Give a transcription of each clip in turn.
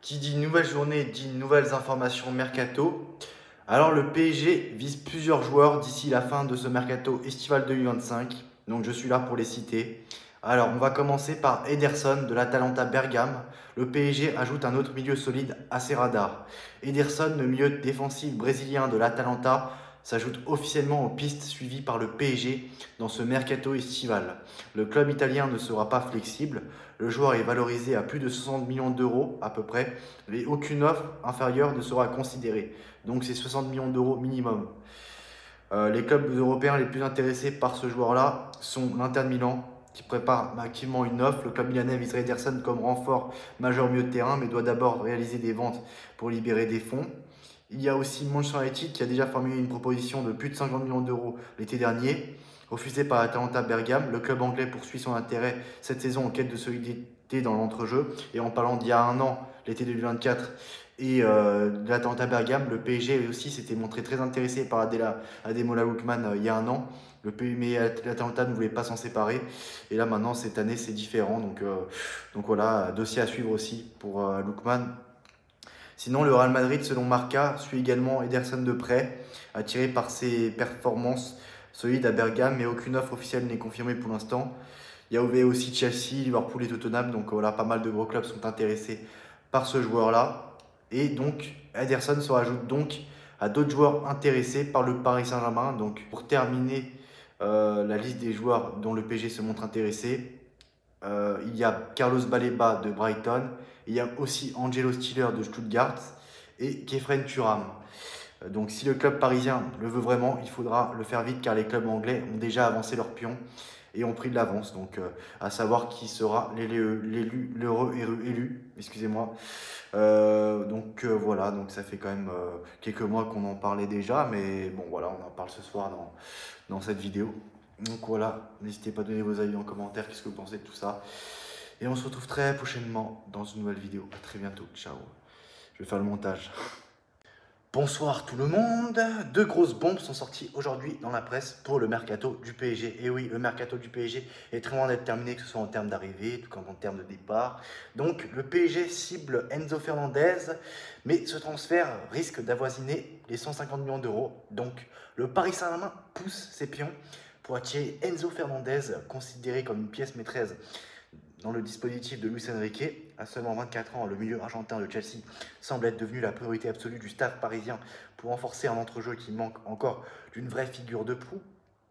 Qui dit nouvelle journée dit nouvelles informations mercato. Alors le PSG vise plusieurs joueurs d'ici la fin de ce mercato estival 2025. Donc je suis là pour les citer. Alors on va commencer par Ederson de l'Atalanta Bergame. Le PSG ajoute un autre milieu solide à ses radars. Ederson, le milieu défensif brésilien de l'Atalanta, s'ajoute officiellement aux pistes suivies par le PSG dans ce mercato estival. Le club italien ne sera pas flexible. Le joueur est valorisé à plus de 60 millions d'euros à peu près, et aucune offre inférieure ne sera considérée. Donc c'est 60 millions d'euros minimum. Les clubs européens les plus intéressés par ce joueur-là sont l'Inter de Milan, qui prépare activement une offre. Le club milanais viserait Ederson comme renfort majeur au milieu de terrain, mais doit d'abord réaliser des ventes pour libérer des fonds. Il y a aussi Manchester United qui a déjà formulé une proposition de plus de 50 millions d'euros l'été dernier, refusée par l'Atalanta Bergame. Le club anglais poursuit son intérêt cette saison en quête de solidité dans l'entrejeu. Et en parlant d'il y a un an, l'été 2024, et de l'Atalanta Bergame, le PSG aussi s'était montré très intéressé par Ademola Lookman il y a un an. Mais l'Atalanta ne voulait pas s'en séparer. Et là maintenant, cette année, c'est différent. Donc voilà, dossier à suivre aussi pour Lookman. Sinon, le Real Madrid, selon Marca, suit également Ederson de près, attiré par ses performances solides à Bergame, mais aucune offre officielle n'est confirmée pour l'instant. Il y a aussi Chelsea, Liverpool et Tottenham, donc voilà, pas mal de gros clubs sont intéressés par ce joueur-là. Et donc, Ederson se rajoute donc à d'autres joueurs intéressés par le Paris Saint-Germain. Donc, pour terminer la liste des joueurs dont le PSG se montre intéressé, il y a Carlos Baleba de Brighton, il y a aussi Angelo Stiller de Stuttgart et Kefren Thuram. Donc si le club parisien le veut vraiment, il faudra le faire vite car les clubs anglais ont déjà avancé leur pion et ont pris de l'avance. Donc à savoir qui sera l'heureux élu, excusez-moi. Voilà, donc ça fait quand même quelques mois qu'on en parlait déjà, mais bon voilà, on en parle ce soir dans cette vidéo. Donc voilà, n'hésitez pas à donner vos avis en commentaire, qu'est-ce que vous pensez de tout ça. Et on se retrouve très prochainement dans une nouvelle vidéo. À très bientôt, ciao. Je vais faire le montage. Bonsoir tout le monde. Deux grosses bombes sont sorties aujourd'hui dans la presse pour le mercato du PSG. Et oui, le mercato du PSG est très loin d'être terminé, que ce soit en termes d'arrivée, tout comme en termes de départ. Donc le PSG cible Enzo Fernandez, mais ce transfert risque d'avoisiner les 150 millions d'euros. Donc le Paris Saint-Germain pousse ses pions pour attirer Enzo Fernandez, considéré comme une pièce maîtresse dans le dispositif de Luis Enrique. À seulement 24 ans, le milieu argentin de Chelsea semble être devenu la priorité absolue du staff parisien pour renforcer un entrejeu qui manque encore d'une vraie figure de proue.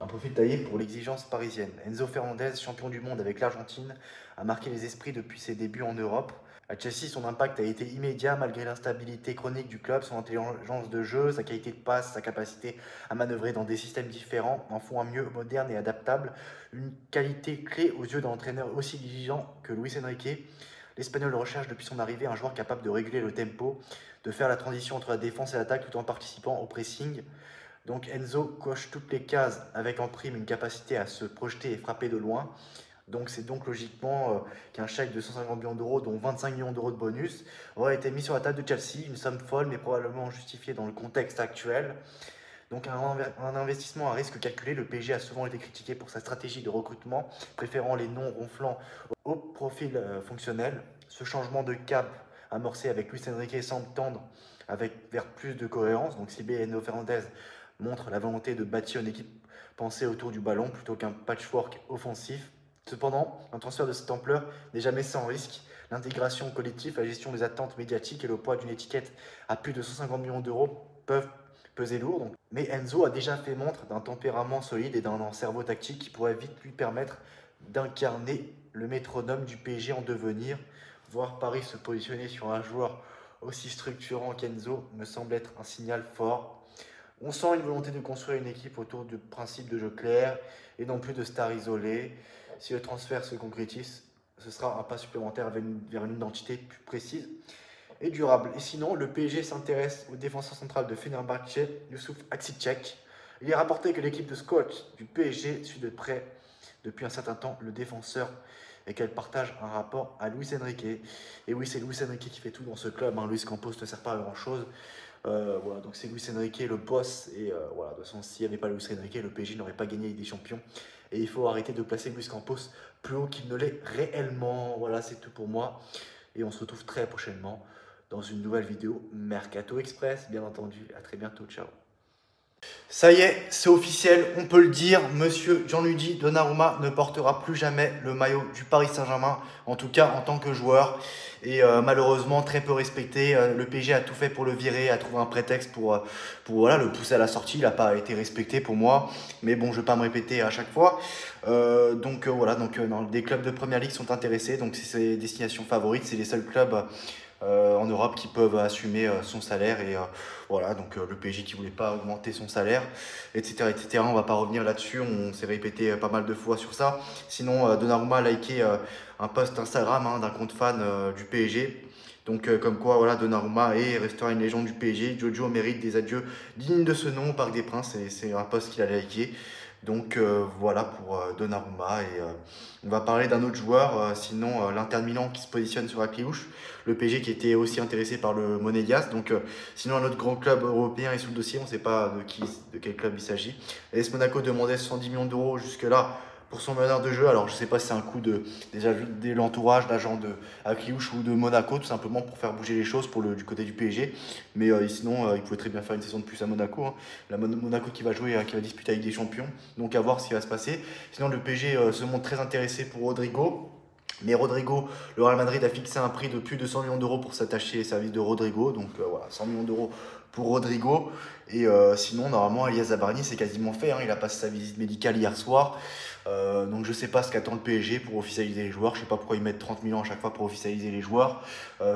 Un profil taillé pour l'exigence parisienne. Enzo Fernandez, champion du monde avec l'Argentine, a marqué les esprits depuis ses débuts en Europe. À Chelsea, son impact a été immédiat malgré l'instabilité chronique du club. Son intelligence de jeu, sa qualité de passe, sa capacité à manœuvrer dans des systèmes différents en font un mieux moderne et adaptable. Une qualité clé aux yeux d'un entraîneur aussi exigeant que Luis Enrique. L'Espagnol recherche depuis son arrivée un joueur capable de réguler le tempo, de faire la transition entre la défense et l'attaque tout en participant au pressing. Donc Enzo coche toutes les cases avec en prime une capacité à se projeter et frapper de loin. Donc c'est donc logiquement qu'un chèque de 150 millions d'euros, dont 25 millions d'euros de bonus, aurait été mis sur la table de Chelsea, une somme folle mais probablement justifiée dans le contexte actuel. Donc un investissement à risque calculé, le PSG a souvent été critiqué pour sa stratégie de recrutement, préférant les noms ronflants au profil fonctionnel. Ce changement de cap amorcé avec Luis Enrique semble tendre vers plus de cohérence. Donc si Enzo Fernandez montre la volonté de bâtir une équipe pensée autour du ballon plutôt qu'un patchwork offensif. Cependant, un transfert de cette ampleur n'est jamais sans risque. L'intégration collective, la gestion des attentes médiatiques et le poids d'une étiquette à plus de 150 millions d'euros peuvent peser lourd. Mais Enzo a déjà fait montre d'un tempérament solide et d'un cerveau tactique qui pourrait vite lui permettre d'incarner le métronome du PSG en devenir. Voir Paris se positionner sur un joueur aussi structurant qu'Enzo me semble être un signal fort. On sent une volonté de construire une équipe autour de principes de jeu clairs et non plus de stars isolées. Si le transfert se concrétise, ce sera un pas supplémentaire vers une identité plus précise et durable. Et sinon, le PSG s'intéresse au défenseur central de Fenerbahçe, Youssouf Aksicek. Il est rapporté que l'équipe de scouts du PSG suit de près depuis un certain temps le défenseur et qu'elle partage un rapport à Luis Enrique. Et oui, c'est Luis Enrique qui fait tout dans ce club. Luis Campos ne sert pas à grand chose. Voilà, donc c'est Luis Enrique le boss. Et voilà, de toute façon, s'il n'y avait pas Luis Enrique, le PSG n'aurait pas gagné des champions. Et il faut arrêter de placer Luis Campos plus haut qu'il ne l'est réellement. Voilà, c'est tout pour moi. Et on se retrouve très prochainement dans une nouvelle vidéo Mercato Express, bien entendu. À très bientôt, ciao. Ça y est, c'est officiel, on peut le dire, monsieur Gianluigi Donnarumma ne portera plus jamais le maillot du Paris Saint-Germain, en tout cas en tant que joueur. Et malheureusement, très peu respecté. Le PSG a tout fait pour le virer, a trouvé un prétexte pour voilà, le pousser à la sortie. Il n'a pas été respecté pour moi. Mais bon, je ne vais pas me répéter à chaque fois. Voilà, des clubs de Première Ligue sont intéressés. Donc c'est ses destinations favorites, c'est les seuls clubs en Europe qui peuvent assumer son salaire et voilà, donc le PSG qui voulait pas augmenter son salaire, etc., etc. On va pas revenir là-dessus, on s'est répété pas mal de fois sur ça. Sinon, Donnarumma a liké un post Instagram d'un compte fan du PSG. Donc comme quoi, voilà, Donnarumma restera une légende du PSG. Jojo mérite des adieux dignes de ce nom au Parc des Princes, et c'est un post qu'il a liké. Donc voilà pour Donnarumma et on va parler d'un autre joueur, sinon l'Inter Milan qui se positionne sur la cléouche, le PSG qui était aussi intéressé par le Monégas, donc sinon un autre grand club européen est sous le dossier, on ne sait pas de quel club il s'agit. AS Monaco demandait 110 millions d'euros jusque là pour son meneur de jeu, alors je ne sais pas si c'est un coup de l'entourage, l'agent de Akliouche ou de Monaco, tout simplement pour faire bouger les choses du côté du PSG, mais sinon il pouvait très bien faire une saison de plus à Monaco, hein. Monaco qui va jouer, qui va disputer avec des champions, donc à voir ce qui va se passer. Sinon le PSG se montre très intéressé pour Rodrigo. Mais Rodrigo, le Real Madrid a fixé un prix de plus de 100 millions d'euros pour s'attacher les services de Rodrigo. Donc voilà, 100 millions d'euros pour Rodrigo. Et sinon, normalement, Elias Zabarni, c'est quasiment fait, hein. Il a passé sa visite médicale hier soir. Donc je ne sais pas ce qu'attend le PSG pour officialiser les joueurs. Je ne sais pas pourquoi ils mettent 30 millions à chaque fois pour officialiser les joueurs.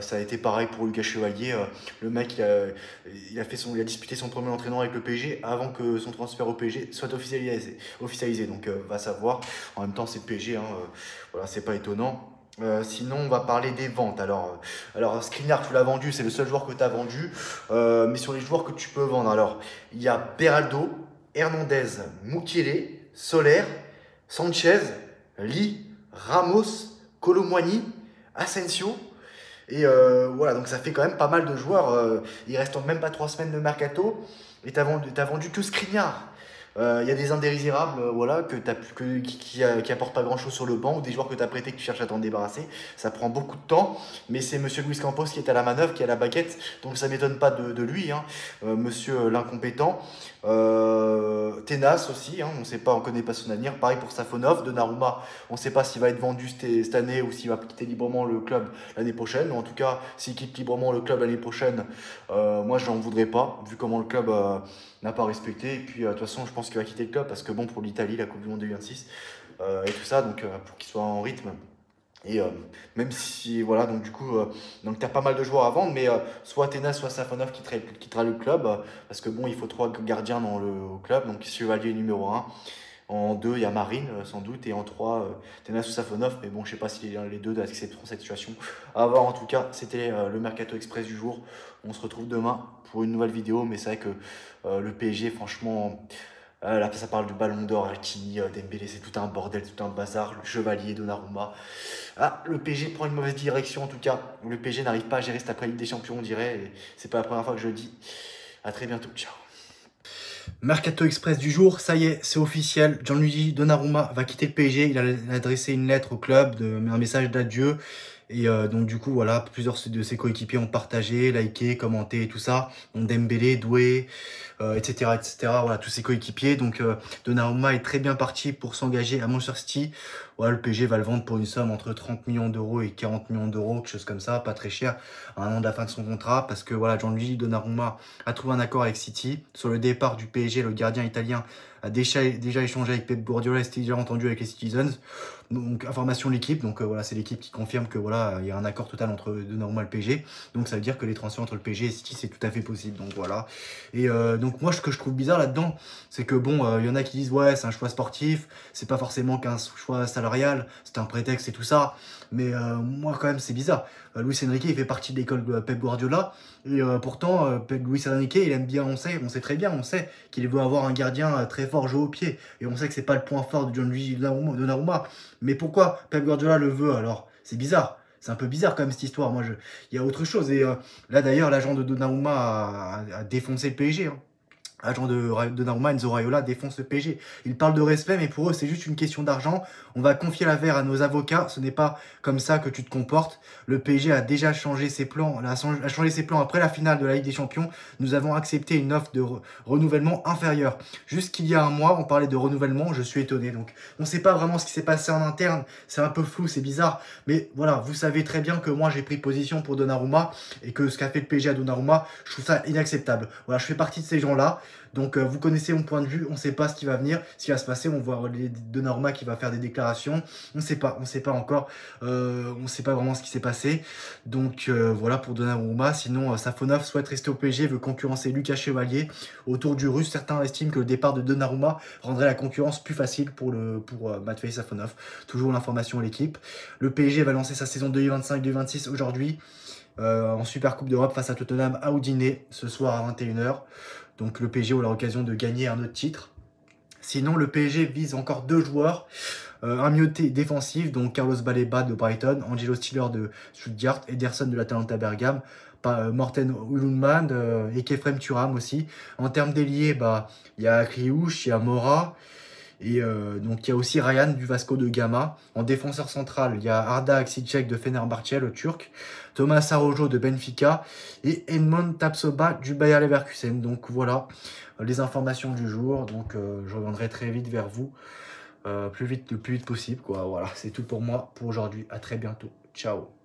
Ça a été pareil pour Lucas Chevalier. Le mec, il a disputé son premier entraînement avec le PSG avant que son transfert au PSG soit officialisé. Donc va savoir. En même temps, c'est le PSG, hein. Voilà, c'est pas étonnant. Sinon, on va parler des ventes. Alors Skriniar, tu l'as vendu, c'est le seul joueur que tu as vendu. Mais sur les joueurs que tu peux vendre, alors il y a Beraldo, Hernandez, Mukiele, Soler, Sanchez, Lee, Ramos, Colomboigny, Asensio. Et voilà, donc ça fait quand même pas mal de joueurs. Il reste même pas 3 semaines de mercato. Et t'as vendu que Skriniar. Il y a des indésirables voilà, qui apportent pas grand chose sur le banc, ou des joueurs que tu as prêtés que tu cherches à t'en débarrasser. Ça prend beaucoup de temps, mais c'est monsieur Luis Campos qui est à la manœuvre, qui est à la baguette, donc ça ne m'étonne pas de lui, hein. Monsieur l'incompétent. Tenas aussi, hein, on ne sait pas, on ne connaît pas son avenir. Pareil pour Safonov. Donnarumma, on ne sait pas s'il va être vendu cette année ou s'il va quitter librement le club l'année prochaine. En tout cas, s'il quitte librement le club l'année prochaine, moi je n'en voudrais pas, vu comment le club n'a pas respecté. Et puis de toute façon, je pense qu'il va quitter le club parce que bon, pour l'Italie, la Coupe du Monde 2026 et tout ça, donc pour qu'il soit en rythme. Et même si, voilà, donc du coup, donc tu as pas mal de joueurs à vendre, mais soit Tenas, soit Safonov quittera le club, parce que bon, il faut 3 gardiens au club, donc Chevalier numéro 1. En 2, il y a Marine, sans doute, et en 3, Tenas ou Safonov, mais bon, je sais pas si les deux accepteront cette situation. À voir, en tout cas, c'était le Mercato Express du jour. On se retrouve demain pour une nouvelle vidéo, mais c'est vrai que le PSG, franchement... Là, ça parle du Ballon d'Or, Hakimi, Dembélé, c'est tout un bordel, tout un bazar. Le Chevalier, Donnarumma. Ah, le PSG prend une mauvaise direction en tout cas. Le PSG n'arrive pas à gérer cette après-Ligue des Champions, on dirait. Et c'est pas la première fois que je le dis. À très bientôt, ciao. Mercato Express du jour, ça y est, c'est officiel. Gianluigi Donnarumma va quitter le PSG. Il a adressé une lettre au club, un message d'adieu. Et donc du coup, voilà, plusieurs de ses coéquipiers ont partagé, liké, commenté et tout ça. Donc Dembélé, Doué, etc., etc. Voilà, tous ses coéquipiers. Donc Donnarumma est très bien parti pour s'engager à Manchester City. Voilà, le PSG va le vendre pour une somme entre 30 millions d'euros et 40 millions d'euros, quelque chose comme ça, pas très cher, à un an de la fin de son contrat, parce que voilà, Gianluigi Donnarumma a trouvé un accord avec City. Sur le départ du PSG, le gardien italien a déjà échangé avec Pep Guardiola et s'était déjà entendu avec les Citizens. Donc, information de l'équipe. Donc, voilà, c'est l'équipe qui confirme que voilà, il y a un accord total entre Donnarumma et le PSG. Donc, ça veut dire que les transferts entre le PSG et City, c'est tout à fait possible. Donc, voilà. Et donc, moi, ce que je trouve bizarre là-dedans, c'est que bon, il y en a qui disent, ouais, c'est un choix sportif, c'est pas forcément qu'un choix salarial, c'est un prétexte et tout ça. Mais moi, quand même, c'est bizarre. Luis Enrique, il fait partie de l'école de Pep Guardiola. Et pourtant, Luis Enrique, il aime bien, on sait très bien, on sait qu'il veut avoir un gardien très fort, joué au pied. Et on sait que c'est pas le point fort de Gianluigi Donnarumma. Mais pourquoi Pep Guardiola le veut alors? C'est bizarre. C'est un peu bizarre quand même cette histoire. Moi, il y a autre chose. Et là, d'ailleurs, l'agent de Donnarumma a défoncé le PSG, hein. agent de Donnarumma, Enzo Raiola, défonce le PSG. Ils parlent de respect, mais pour eux, c'est juste une question d'argent. On va confier l'affaire à nos avocats. Ce n'est pas comme ça que tu te comportes. Le PSG a déjà changé ses plans, a changé ses plans après la finale de la Ligue des Champions. Nous avons accepté une offre de renouvellement inférieure. Juste qu'il y a un mois, on parlait de renouvellement, je suis étonné. Donc, on ne sait pas vraiment ce qui s'est passé en interne. C'est un peu flou, c'est bizarre. Mais voilà, vous savez très bien que moi, j'ai pris position pour Donnarumma et que ce qu'a fait le PSG à Donnarumma, je trouve ça inacceptable. Voilà, je fais partie de ces gens-là. Donc vous connaissez mon point de vue, on ne sait pas ce qui va venir, ce qui va se passer, on voit Donnarumma qui va faire des déclarations, on ne sait pas encore, on ne sait pas vraiment ce qui s'est passé. Donc voilà pour Donnarumma. Sinon Safonov souhaite rester au PSG, veut concurrencer Lucas Chevalier. Autour du Russe, certains estiment que le départ de Donnarumma rendrait la concurrence plus facile pour Matvei Safonov. Toujours l'information à l'équipe. Le PSG va lancer sa saison 2025-2026 aujourd'hui. En Super Coupe d'Europe face à Tottenham à Udinese ce soir à 21h. Donc le PSG aura l'occasion de gagner un autre titre. Sinon, le PSG vise encore 2 joueurs. Un milieu défensif, donc Carlos Baleba de Brighton, Angelo Stiller de Stuttgart, Ederson de l'Atalanta Bergame, Morten Ulundman et Kefrem Thuram aussi. En termes d'ailier, il y a Kriouche, il y a Mora. Et donc il y a aussi Ryan du Vasco de Gama. En défenseur central, il y a Arda Aksicek de Fenerbahçe, le Turc. Thomas Araujo de Benfica. Et Edmond Tapsoba du Bayer Leverkusen. Donc voilà les informations du jour. Donc je reviendrai très vite vers vous. Le plus vite possible, quoi. Voilà, c'est tout pour moi pour aujourd'hui. À très bientôt. Ciao.